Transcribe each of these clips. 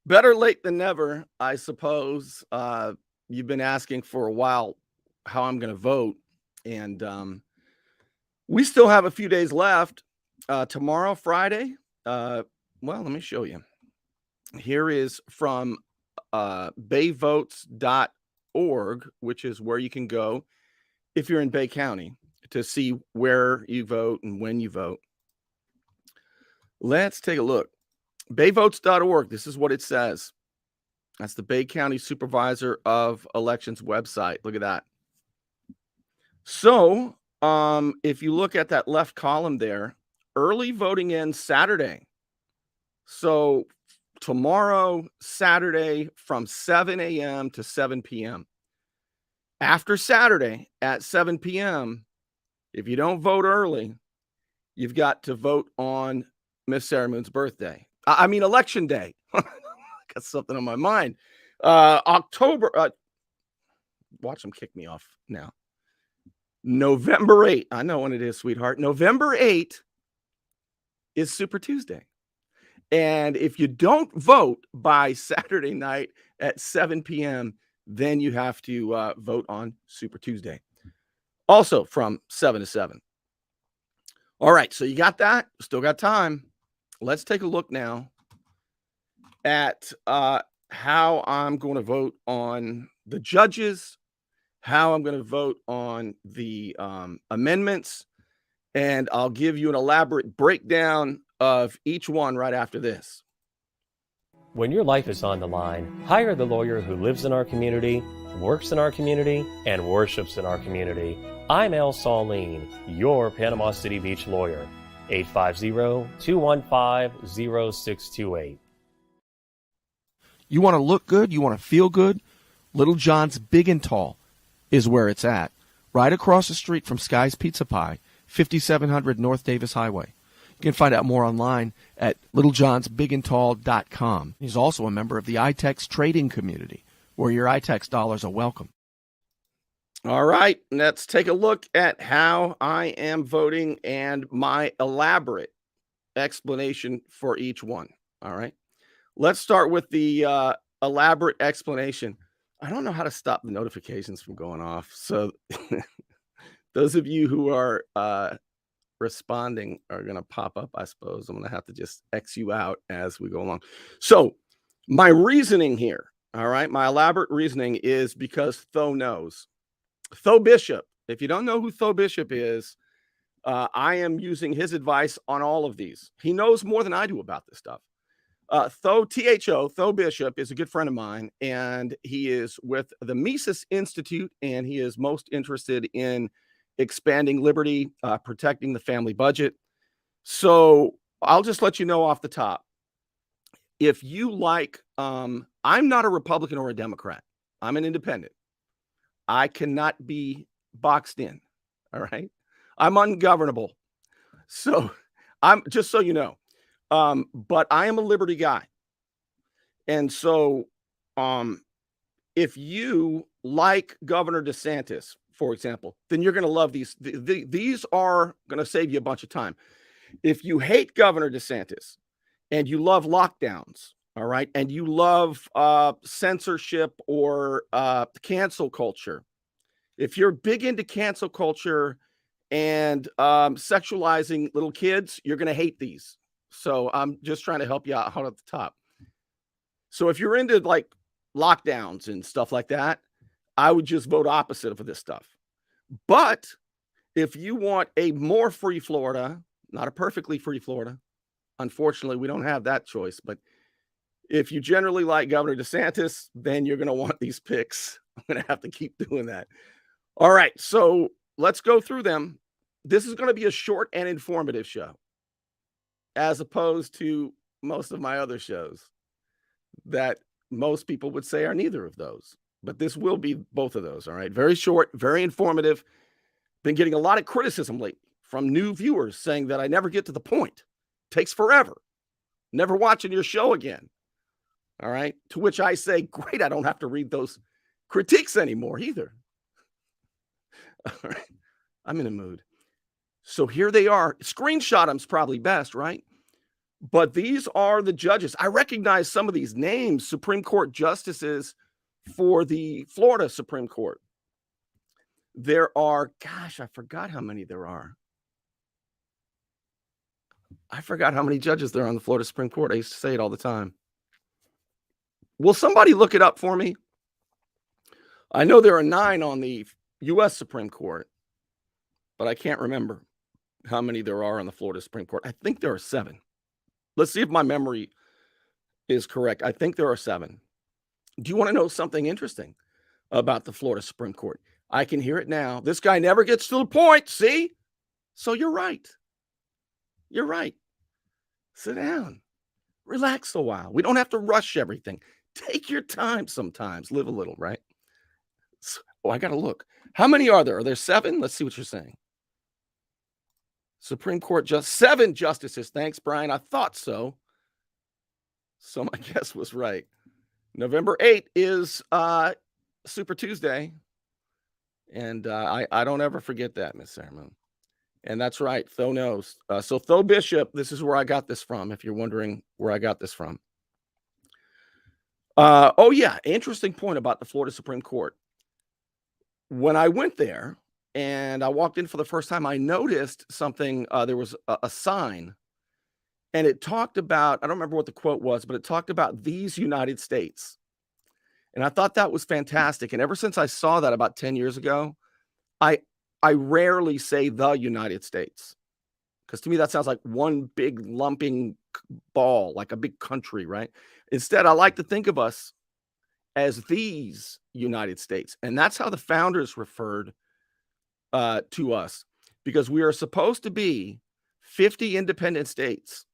Better late than never, I suppose. You've been asking for a while how I'm going to vote, and we still have a few days left. Tomorrow, Friday. Well, let me show you. Here is from bayvotes.org, which is where you can go if you're in Bay County to see where you vote and when you vote. Let's take a look. Bayvotes.org. This is what it says. That's the Bay County Supervisor of Elections website. Look at that. So, if you look at that left column there, early voting ends Saturday. So, tomorrow, Saturday, from 7 a.m. to 7 p.m. After Saturday at 7 p.m., if you don't vote early, you've got to vote on Miss Sarah Moon's birthday. Election day. Got something on my mind. October. Watch them kick me off now. November 8th. I know when it is, sweetheart. November 8th is Super Tuesday. And if you don't vote by Saturday night at 7 p.m., then you have to vote on Super Tuesday. Also from 7 to 7. All right, so you got that. Still got time. Let's take a look now at how I'm going to vote on the judges, how I'm going to vote on the amendments, and I'll give you an elaborate breakdown of each one right after this. When your life is on the line, hire the lawyer who lives in our community, works in our community, and worships in our community. I'm Al Saulene, your Panama City Beach lawyer. 850-215-0628. You want to look good? You want to feel good? Little John's Big and Tall is where it's at. Right across the street from Sky's Pizza Pie, 5700 North Davis Highway. You can find out more online at littlejohnsbigandtall.com. He's also a member of the iTex trading community, where your iTex dollars are welcome. All right, let's take a look at how I am voting and my elaborate explanation for each one. All right, let's start with the elaborate explanation. I don't know how to stop the notifications from going off. So those of you who are responding are going to pop up, I suppose. I'm going to have to just X you out as we go along. So my reasoning here, all right, my elaborate reasoning is because Tho knows. Tho Bishop, if you don't know who Tho Bishop is, I am using his advice on all of these. He knows more than I do about this stuff. Tho Bishop is a good friend of mine, and he is with the Mises Institute, and he is most interested in expanding liberty, protecting the family budget. So I'll just let you know off the top. If you like, I'm not a Republican or a Democrat. I'm an independent. I cannot be boxed in. All right. I'm ungovernable. So I'm just so you know. But I am a liberty guy. And so if you like Governor DeSantis, for example, then you're going to love these. These are going to save you a bunch of time. If you hate Governor DeSantis and you love lockdowns, all right, and you love censorship or cancel culture, if you're big into cancel culture and sexualizing little kids, you're going to hate these. So I'm just trying to help you out at the top. So if you're into like lockdowns and stuff like that, I would just vote opposite of this stuff. But if you want a more free Florida, not a perfectly free Florida, unfortunately, we don't have that choice. But if you generally like Governor DeSantis, then you're going to want these picks. I'm going to have to keep doing that. All right, so let's go through them. This is going to be a short and informative show, as opposed to most of my other shows that most people would say are neither of those. But this will be both of those, all right? Very short, very informative. Been getting a lot of criticism lately from new viewers saying that I never get to the point. Takes forever. Never watching your show again. All right? To which I say, great, I don't have to read those critiques anymore either. All right. I'm in a mood. So here they are. Screenshot them's probably best, right? But these are the judges. I recognize some of these names, Supreme Court justices for the Florida Supreme Court. There are, gosh, I forgot how many there are. I forgot how many judges there are on the Florida Supreme Court. I used to say it all the time. Will somebody look it up for me? I know there are 9 on the U.S. Supreme Court, but I can't remember how many there are on the Florida Supreme Court. I think there are 7. Let's see if my memory is correct. I think there are 7. Do you want to know something interesting about the Florida Supreme Court? I can hear it now. This guy never gets to the point. See? So you're right. You're right. Sit down. Relax a while. We don't have to rush everything. Take your time sometimes. Live a little, right? Oh, I got to look. How many are there? Are there 7? Let's see what you're saying. Supreme Court just 7 justices. Thanks, Brian. I thought so. So my guess was right. November 8 is Super Tuesday. And I don't ever forget that, Miss Sarah Moon. And that's right. Tho knows. So Tho Bishop, this is where I got this from, if you're wondering where I got this from. Oh, yeah. Interesting point about the Florida Supreme Court. When I went there and I walked in for the first time, I noticed something. There was a sign, and it talked about, I don't remember what the quote was, but it talked about these United States. And I thought that was fantastic. And ever since I saw that about 10 years ago, I rarely say the United States, because to me that sounds like one big lumping ball, like a big country, right? Instead, I like to think of us as these United States. And that's how the founders referred to us, because we are supposed to be 50 independent states.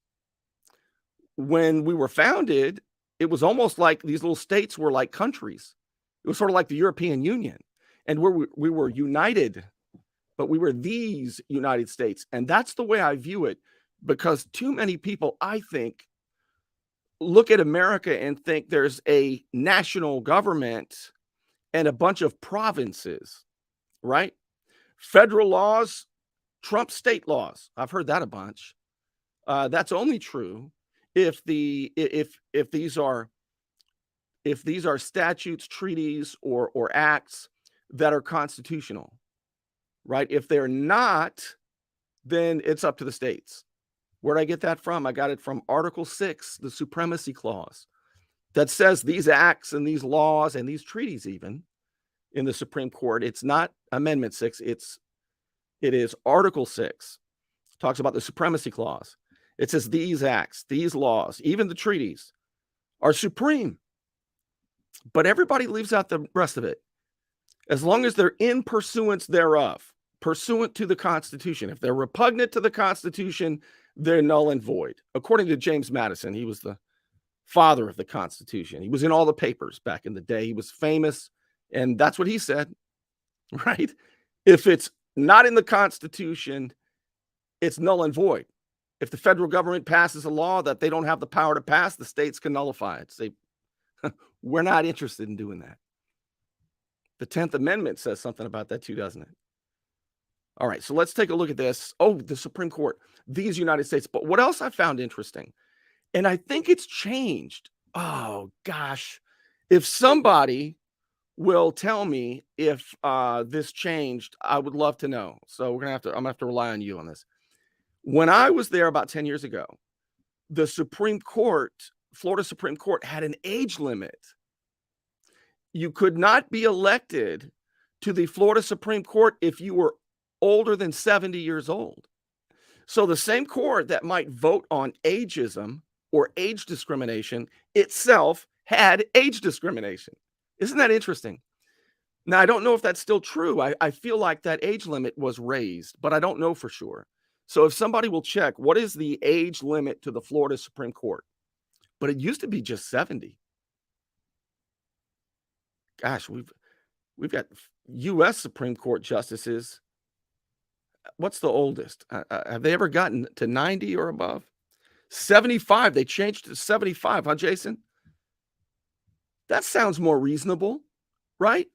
When we were founded, it was almost like these little states were like countries. It was sort of like the European Union. And we were united, but we were these United States. And that's the way I view it, because too many people, I think, look at America and think there's a national government and a bunch of provinces, right? Federal laws trump state laws. I've heard that a bunch. That's only true if these are statutes, treaties, or acts that are constitutional, right? If they're not, then it's up to the states. Where'd I get that from? I got it from Article 6, the Supremacy Clause, that says these acts and these laws and these treaties, even in the Supreme Court, it's not Amendment 6, it is Article 6. It talks about the Supremacy Clause. It says these acts, these laws, even the treaties are supreme. But everybody leaves out the rest of it. As long as they're in pursuance thereof, pursuant to the Constitution. If they're repugnant to the Constitution, they're null and void. According to James Madison, he was the father of the Constitution. He was in all the papers back in the day. He was famous, and that's what he said, right? If it's not in the Constitution, it's null and void. If the federal government passes a law that they don't have the power to pass, the states can nullify it. Say, we're not interested in doing that. The 10th Amendment says something about that too, doesn't it? All right, so let's take a look at this. Oh, the Supreme Court, these United States. But what else I found interesting, and I think it's changed. Oh, gosh. If somebody will tell me if this changed, I would love to know. So I'm going to have to rely on you on this. When I was there about 10 years ago, the Supreme Court, Florida Supreme Court, had an age limit. You could not be elected to the Florida Supreme Court if you were older than 70 years old. So the same court that might vote on ageism or age discrimination itself had age discrimination. Isn't that interesting? Now, I don't know if that's still true. I feel like that age limit was raised, but I don't know for sure. So if somebody will check, what is the age limit to the Florida Supreme Court? But it used to be just 70. Gosh, we've got U.S. Supreme Court justices. What's the oldest? Have they ever gotten to 90 or above? 75. They changed to 75, huh, Jason? That sounds more reasonable, right?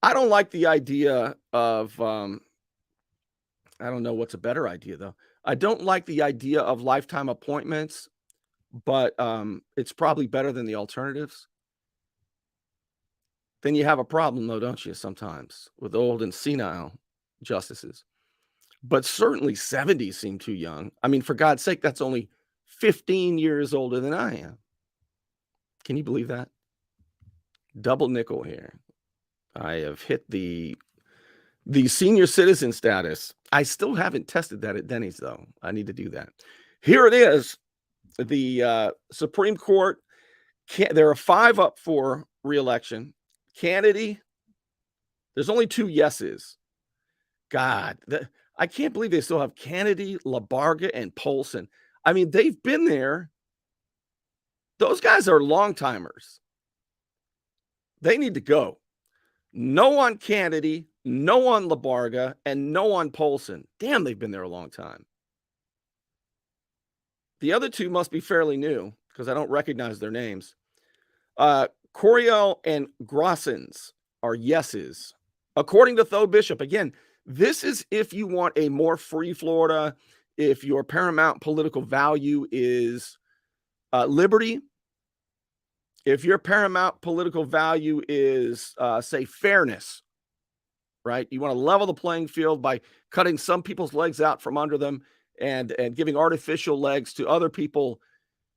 I don't like the idea of, I don't know what's a better idea, though. I don't like the idea of lifetime appointments, but it's probably better than the alternatives. Then you have a problem, though, don't you, sometimes with old and senile justices. But certainly 70 seem too young. I mean, for God's sake, that's only 15 years older than I am. Can you believe that? Double nickel here. I have hit the senior citizen status. I still haven't tested that at Denny's, though. I need to do that. Here it is. The Supreme Court, there are 5 up for re-election. Kennedy, there's only 2 yeses. God, I can't believe they still have Kennedy, LaBarga, and Polson. I mean, they've been there. Those guys are long-timers. They need to go. No on Kennedy, no on LaBarga, and no on Polson. Damn, they've been there a long time. The other 2 must be fairly new because I don't recognize their names. Coriel and Grossens are yeses. According to Tho Bishop, again, this is if you want a more free Florida, if your paramount political value is liberty, if your paramount political value is, say, fairness, right? You want to level the playing field by cutting some people's legs out from under them and giving artificial legs to other people,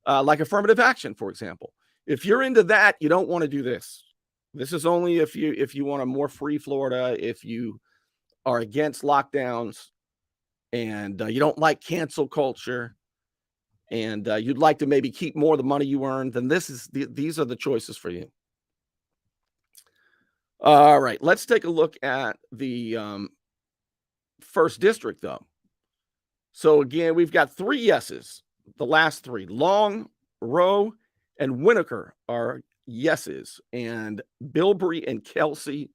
like affirmative action, for example. If you're into that, you don't want to do this. This is only if you want a more free Florida, if you are against lockdowns and you don't like cancel culture and you'd like to maybe keep more of the money you earn, then these are the choices for you. All right, let's take a look at the first district, though. So again, we've got 3 yeses. The last 3, Long, Rowe, and Winokur are yeses, and Bilbrey and Kelsey,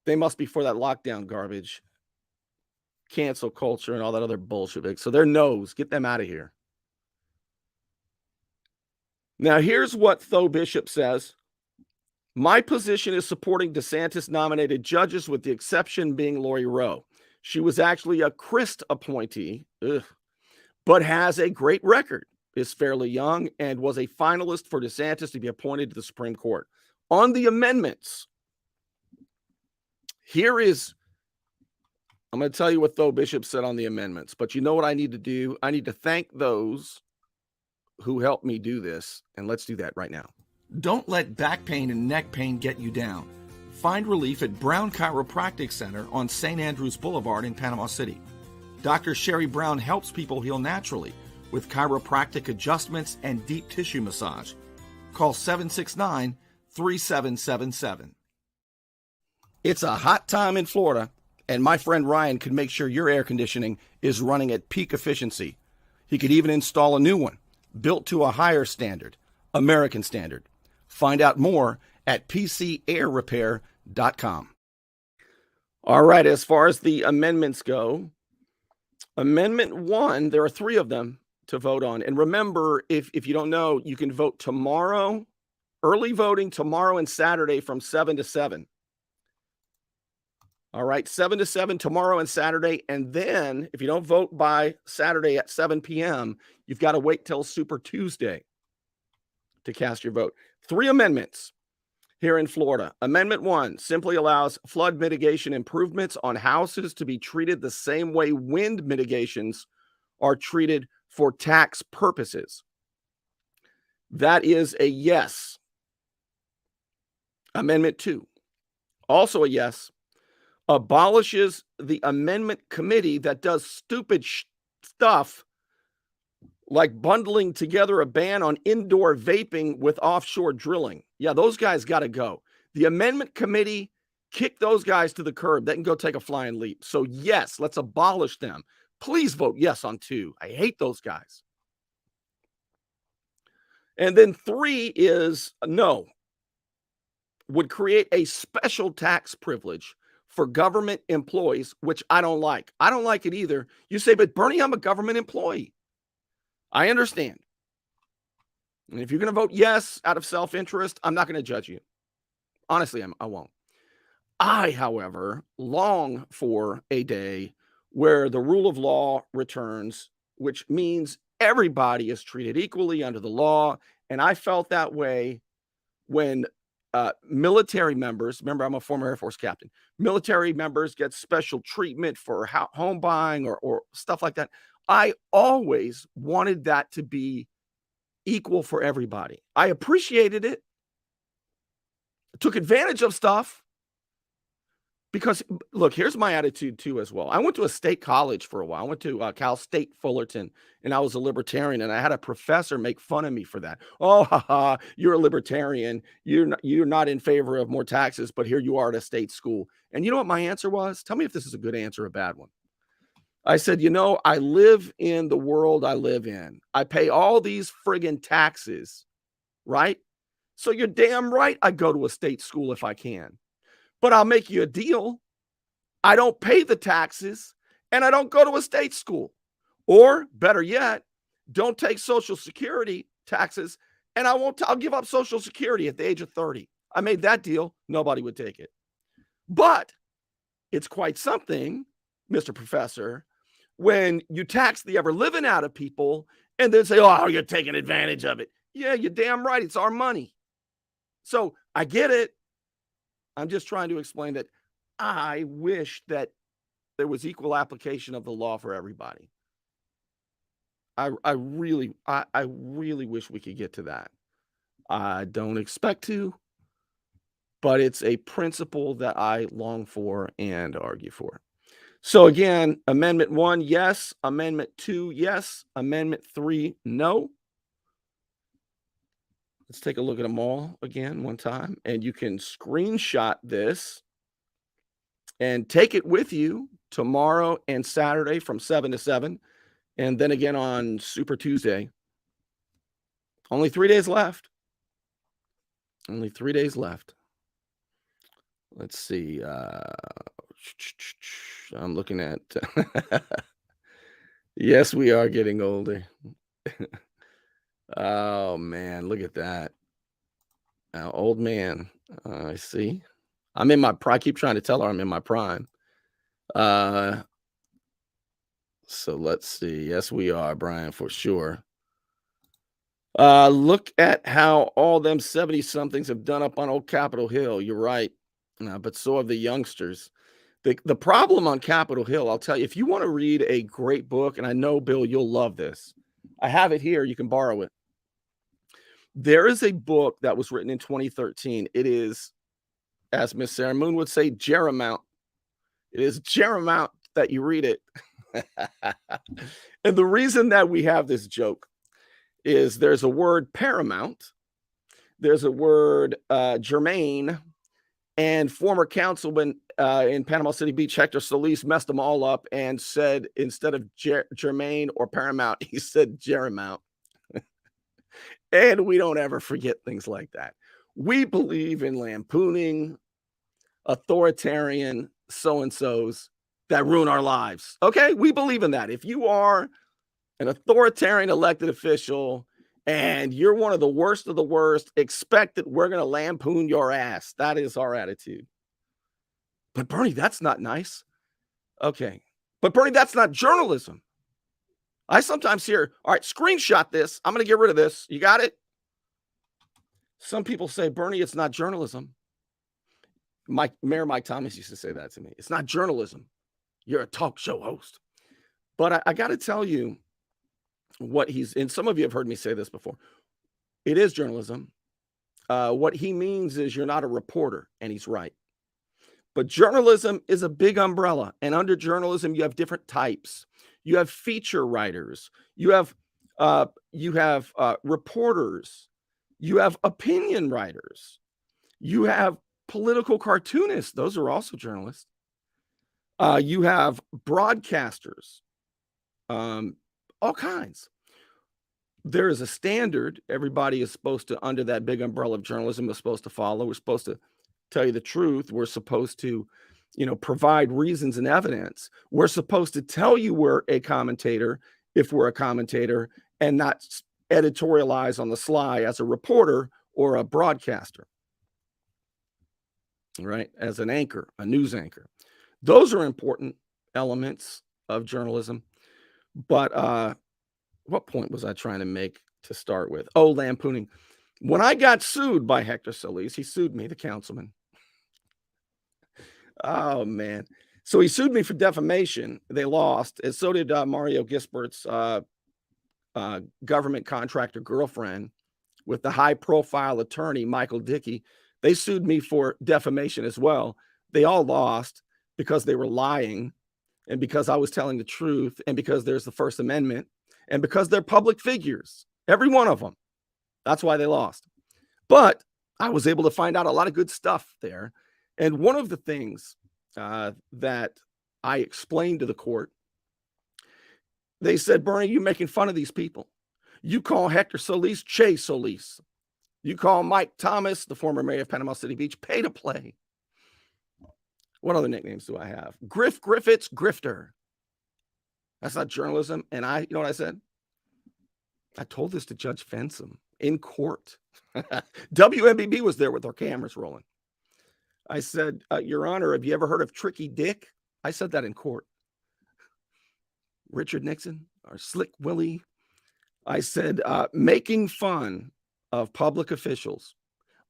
they must be for that lockdown garbage, cancel culture, and all that other bullshit. So they're no's. Get them out of here. Now, here's what Tho Bishop says. My position is supporting DeSantis-nominated judges, with the exception being Lori Rowe. She was actually a Crist appointee, but has a great record, is fairly young, and was a finalist for DeSantis to be appointed to the Supreme Court. On the amendments, I'm going to tell you what Tho Bishop said on the amendments, but you know what I need to do? I need to thank those who helped me do this, and let's do that right now. Don't let back pain and neck pain get you down. Find relief at Brown Chiropractic Center on St. Andrews Boulevard in Panama City. Dr. Sherry Brown helps people heal naturally with chiropractic adjustments and deep tissue massage. Call 769-3777. It's a hot time in Florida, and my friend Ryan could make sure your air conditioning is running at peak efficiency. He could even install a new one, built to a higher standard, American standard. Find out more at pcairrepair.com. All right, as far as the amendments go, Amendment 1, there are 3 of them to vote on. And remember, if you don't know, you can vote tomorrow, early voting tomorrow and Saturday from 7 to 7. All right, 7 to 7 tomorrow and Saturday. And then if you don't vote by Saturday at 7 p.m., you've got to wait till Super Tuesday to cast your vote. 3 amendments here in Florida. Amendment 1 simply allows flood mitigation improvements on houses to be treated the same way wind mitigations are treated for tax purposes. That is a yes. Amendment 2, also a yes, abolishes the amendment committee that does stupid stuff like bundling together a ban on indoor vaping with offshore drilling. Yeah, those guys got to go. The amendment committee, kick those guys to the curb. They can go take a flying leap. So yes, let's abolish them. Please vote yes on 2. I hate those guys. And then 3 is no. Would create a special tax privilege for government employees, which I don't like. I don't like it either. You say, but Bernie, I'm a government employee. I understand. And if you're going to vote yes out of self-interest, I'm not going to judge you. Honestly, I won't. I, however, long for a day where the rule of law returns, which means everybody is treated equally under the law. And I felt that way when military members, remember, I'm a former Air Force captain, military members get special treatment for home buying or stuff like that. I always wanted that to be equal for everybody. I appreciated it. Took advantage of stuff because, look, here's my attitude too as well. I went to a state college for a while. I went to Cal State Fullerton, and I was a libertarian, and I had a professor make fun of me for that. Oh, haha, you're a libertarian. You're not in favor of more taxes, but here you are at a state school. And you know what my answer was? Tell me if this is a good answer or a bad one. I said, I live in the world I live in. I pay all these friggin' taxes, right? So you're damn right I go to a state school if I can. But I'll make you a deal. I don't pay the taxes, and I don't go to a state school. Or better yet, don't take Social Security taxes, and I'll give up Social Security at the age of 30. I made that deal. Nobody would take it. But it's quite something, Mr. Professor, when you tax the ever living out of people and then say, oh, you're taking advantage of it. Yeah, you're damn right. It's our money. So I get it. I'm just trying to explain that I wish that there was equal application of the law for everybody. I really wish we could get to that. I don't expect to, but it's a principle that I long for and argue for. So again, Amendment 1, yes. Amendment 2, yes. Amendment 3, no. Let's take a look at them all again one time. And you can screenshot this and take it with you tomorrow and Saturday from 7 to 7. And then again on Super Tuesday. Only 3 days left. Only 3 days left. Let's see. I'm looking at. Yes, we are getting older. Oh, man. Look at that. Old man. I see. I'm in my prime. I keep trying to tell her I'm in my prime. So let's see. Yes, we are, Brian, for sure. Look at how all them 70-somethings have done up on old Capitol Hill. You're right. But so have the youngsters. The problem on Capitol Hill, I'll tell you, if you want to read a great book, and I know, Bill, you'll love this. I have it here. You can borrow it. There is a book that was written in 2013. It is, as Miss Sarah Moon would say, Jeremount. It is Jeremount that you read it. And the reason that we have this joke is there's a word paramount, there's a word germane, and former councilman in Panama City Beach, Hector Solis, messed them all up and said, instead of germane or paramount, he said Jeremount. And we don't ever forget things like that. We believe in lampooning authoritarian so-and-sos that ruin our lives. Okay, we believe in that. If you are an authoritarian elected official and you're one of the worst, expect that we're going to lampoon your ass. That is our attitude. But Bernie, that's not nice. Okay. But Bernie, that's not journalism. I sometimes hear, all right, screenshot this. I'm going to get rid of this. You got it? Some people say, Bernie, it's not journalism. Mayor Mike Thomas used to say that to me. It's not journalism. You're a talk show host. But I got to tell you what and some of you have heard me say this before. It is journalism. What he means is you're not a reporter, and he's right. But journalism is a big umbrella. And under journalism, you have different types. You have feature writers. You have reporters. You have opinion writers. You have political cartoonists. Those are also journalists. You have broadcasters. All kinds. There is a standard everybody is supposed to, under that big umbrella of journalism, is supposed to follow. We're supposed to tell you the truth. We're supposed to, provide reasons and evidence. We're supposed to tell you we're a commentator if we're a commentator and not editorialize on the sly as a reporter or a broadcaster, right? As an anchor, a news anchor. Those are important elements of journalism. But what point was I trying to make to start with? Oh, lampooning. When I got sued by Hector Solis, he sued me, the councilman. Oh, man. So he sued me for defamation. They lost. And so did Mario Gisbert's government contractor girlfriend with the high-profile attorney, Michael Dickey. They sued me for defamation as well. They all lost because they were lying and because I was telling the truth and because there's the First Amendment and because they're public figures, every one of them. That's why they lost. But I was able to find out a lot of good stuff there. And one of the things that I explained to the court, they said, Bernie, you're making fun of these people. You call Hector Solis Che Solis. You call Mike Thomas, the former mayor of Panama City Beach, pay to play. What other nicknames do I have? Griffiths Grifter. That's not journalism. And you know what I said? I told this to Judge Fensom in court. WMBB was there with our cameras rolling. I said, Your Honor, have you ever heard of Tricky Dick? I said that in court. Richard Nixon, or Slick Willie. I said, making fun of public officials,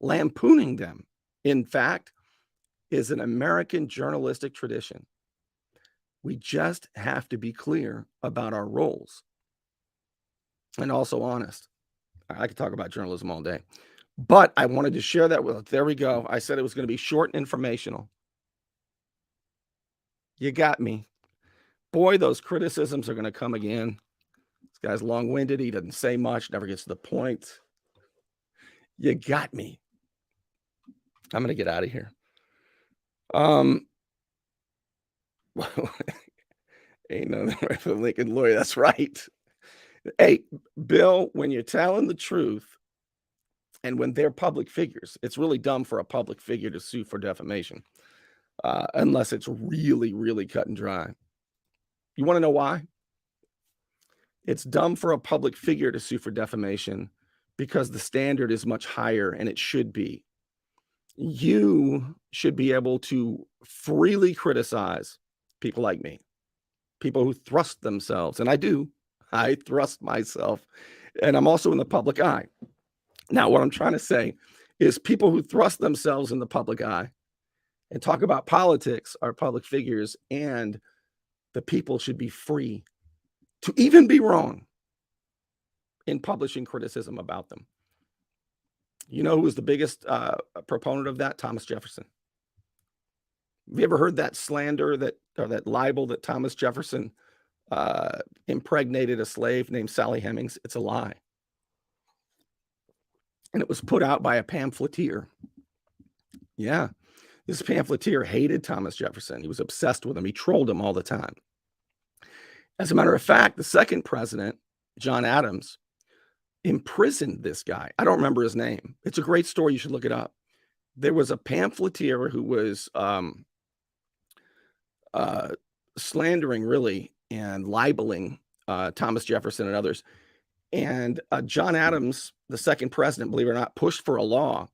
lampooning them, in fact, is an American journalistic tradition. We just have to be clear about our roles and also honest. I could talk about journalism all day, but I wanted to share that with, there we go. I said it was going to be short and informational. You got me. Boy, those criticisms are going to come again. This guy's long-winded. He doesn't say much, never gets to the point. You got me. I'm going to get out of here. Ain't nothing right for the Lincoln lawyer. That's right. Hey, Bill, when you're telling the truth and when they're public figures, it's really dumb for a public figure to sue for defamation, unless it's really, really cut and dry. You want to know why? It's dumb for a public figure to sue for defamation because the standard is much higher, and it should be. You should be able to freely criticize people like me, people who thrust themselves, and I do. I thrust myself, and I'm also in the public eye. Now, what I'm trying to say is people who thrust themselves in the public eye and talk about politics are public figures, and the people should be free to even be wrong in publishing criticism about them. You know who was the biggest proponent of that? Thomas Jefferson. Have you ever heard that slander, or that libel that Thomas Jefferson impregnated a slave named Sally Hemings? It's a lie. And it was put out by a pamphleteer. Yeah. This pamphleteer hated Thomas Jefferson. He was obsessed with him. He trolled him all the time. As a matter of fact, the second president, John Adams, imprisoned this guy. I don't remember his name. It's a great story. You should look it up. There was a pamphleteer who was slandering, really, and libeling Thomas Jefferson and others. And John Adams, the second president, believe it or not, pushed for a law,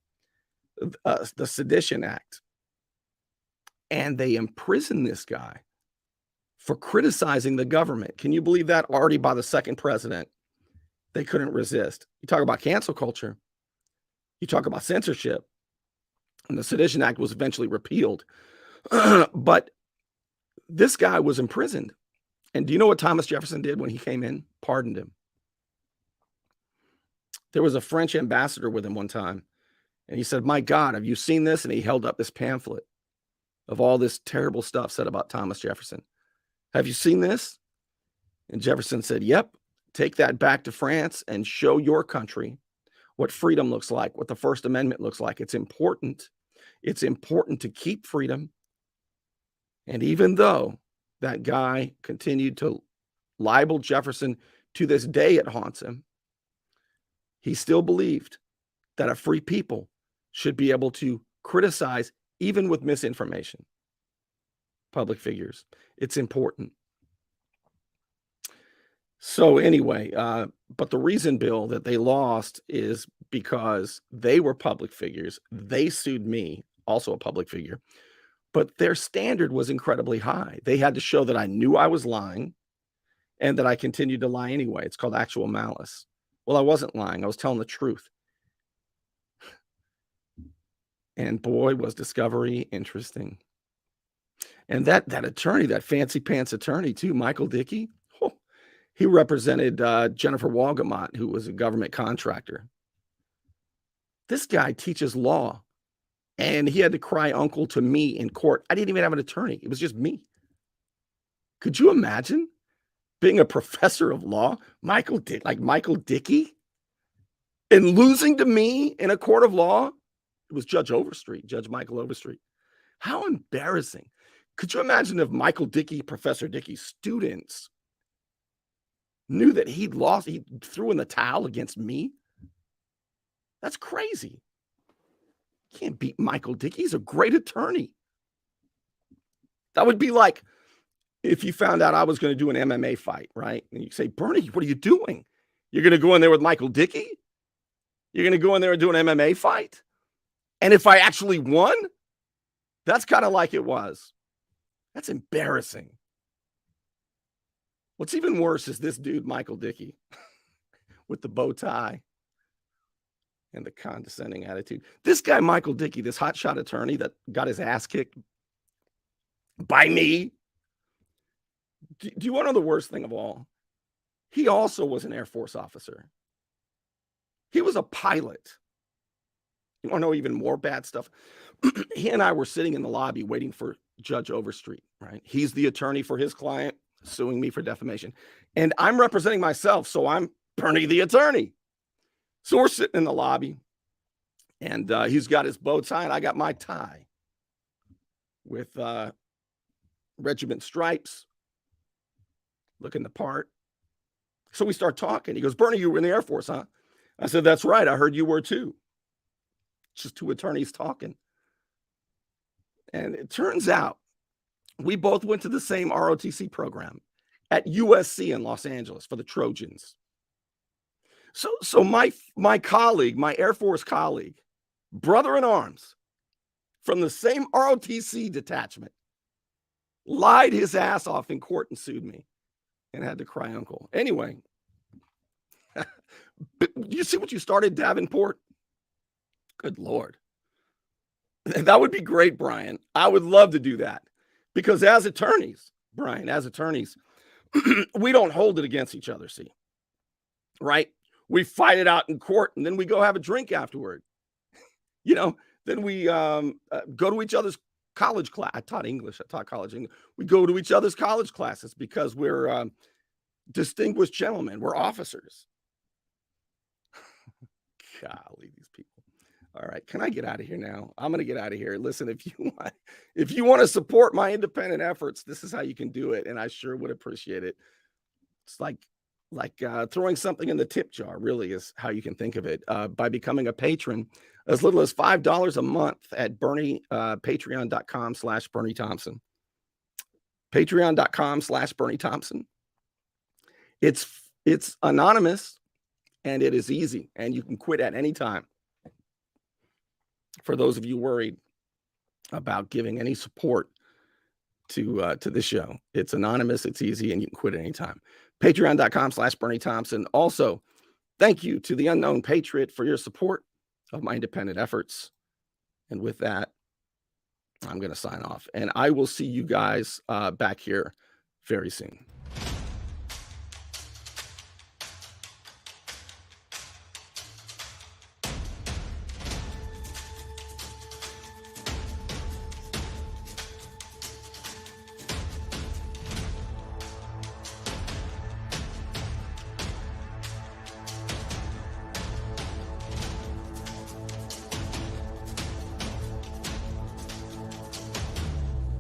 the Sedition Act. And they imprisoned this guy for criticizing the government. Can you believe that? Already by the second president, they couldn't resist. You talk about cancel culture. You talk about censorship. And the Sedition Act was eventually repealed. But this guy was imprisoned. And do you know what Thomas Jefferson did when he came in? Pardoned him. There was a French ambassador with him one time. And he said, my God, have you seen this? And he held up this pamphlet of all this terrible stuff said about Thomas Jefferson. Have you seen this? And Jefferson said, yep, take that back to France and show your country what freedom looks like, what the First Amendment looks like. It's important. It's important to keep freedom. And even though that guy continued to libel Jefferson, to this day it haunts him, he still believed that a free people should be able to criticize, even with misinformation, public figures. It's important. So anyway, but the reason, Bill, that they lost is because they were public figures. They sued me, also a public figure, but their standard was incredibly high. They had to show that I knew I was lying and that I continued to lie anyway. It's called actual malice. Well, I wasn't lying. I was telling the truth. And boy, was discovery interesting. And that attorney, that fancy pants attorney too, Michael Dickey, he represented Jennifer Walgamot, who was a government contractor. This guy teaches law, and he had to cry uncle to me in court. I didn't even have an attorney. It was just me. Could you imagine being a professor of law, Michael Dickey, and losing to me in a court of law? It was Judge Overstreet, Judge Michael Overstreet. How embarrassing. Could you imagine if Michael Dickey, Professor Dickey's students knew that he'd lost, he threw in the towel against me? That's crazy. You can't beat Michael Dickey. He's a great attorney. That would be like if you found out I was going to do an MMA fight, right? And you say, Bernie, what are you doing? You're going to go in there with Michael Dickey? You're going to go in there and do an MMA fight? And if I actually won, that's kind of like it was. That's embarrassing. What's even worse is this dude, Michael Dickey, with the bow tie and the condescending attitude. This guy, Michael Dickey, this hotshot attorney that got his ass kicked by me. Do you want to know the worst thing of all? He also was an Air Force officer. He was a pilot. You want to know even more bad stuff? He and I were sitting in the lobby waiting for Judge Overstreet, right? He's the attorney for his client suing me for defamation. And I'm representing myself, so I'm Bernie the attorney. So we're sitting in the lobby, and he's got his bow tie, and I got my tie with regiment stripes, looking the part. So we start talking. He goes, Bernie, you were in the Air Force, huh? I said, that's right. I heard you were too. Just two attorneys talking. And it turns out we both went to the same ROTC program at USC in Los Angeles for the Trojans. So my colleague, my Air Force colleague, brother in arms from the same ROTC detachment, lied his ass off in court and sued me and had to cry uncle. Anyway, you see what you started, Davenport? Good Lord. That would be great, Brian. I would love to do that because as attorneys, Brian, as attorneys, we don't hold it against each other, see, right? We fight it out in court and then we go have a drink afterward. You know, then we go to each other's college class. I taught English. I taught college English. We go to each other's college classes because we're distinguished gentlemen. We're officers. Golly, these people. All right, can I get out of here now? I'm going to get out of here. Listen, if you want to support my independent efforts, this is how you can do it, and I sure would appreciate it. It's like throwing something in the tip jar, really, is how you can think of it, by becoming a patron as little as $5 a month at patreon.com/Bernie Thompson. Patreon.com/Bernie Thompson. It's anonymous and it is easy, and you can quit at any time. For those of you worried about giving any support to this show, it's anonymous, it's easy, and you can quit at any time. Patreon.com/Bernie Thompson. Also, thank you to the Unknown Patriot for your support of my independent efforts. And with that, I'm going to sign off, and I will see you guys back here very soon.